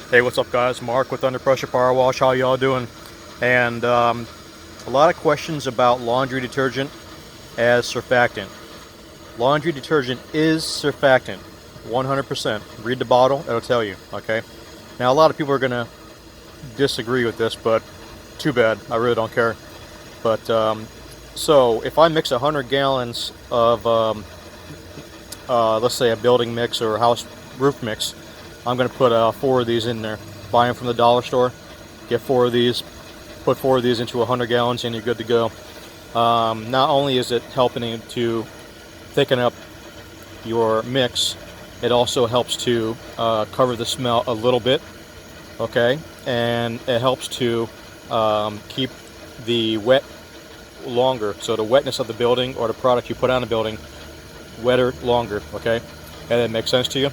Hey, what's up guys? Mark with Under Pressure Power Wash. How y'all doing? And a lot of questions about laundry detergent as surfactant. Laundry detergent is surfactant, 100%. Read the bottle, it'll tell you, okay? Now a lot of people are gonna disagree with this, but too bad, I really don't care. But so if I mix 100 gallons of let's say a building mix or a house roof mix, I'm going to put 4 of these in there. Buy them from the dollar store, get 4 of these, put 4 of these into 100 gallons and you're good to go. Not only is it helping to thicken up your mix, it also helps to cover the smell a little bit, okay? And it helps to keep the wet longer, so the wetness of the building or the product you put on the building wetter longer, okay? And that makes sense to you?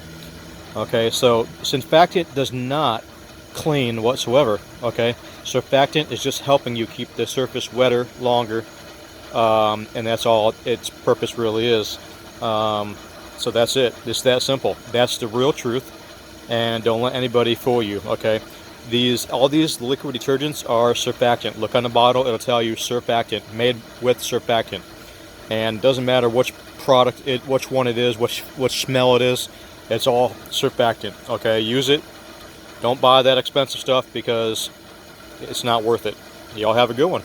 Okay, so surfactant does not clean whatsoever, okay? Surfactant is just helping you keep the surface wetter longer, and that's all its purpose really is. So that's it. It's that simple. That's the real truth, and don't let anybody fool you, okay? All these liquid detergents are surfactant. Look on the bottle, it'll tell you surfactant, made with surfactant. And doesn't matter which product which one it is, which smell it is, it's all surfactant, okay? Use it. Don't buy that expensive stuff because it's not worth it. Y'all have a good one.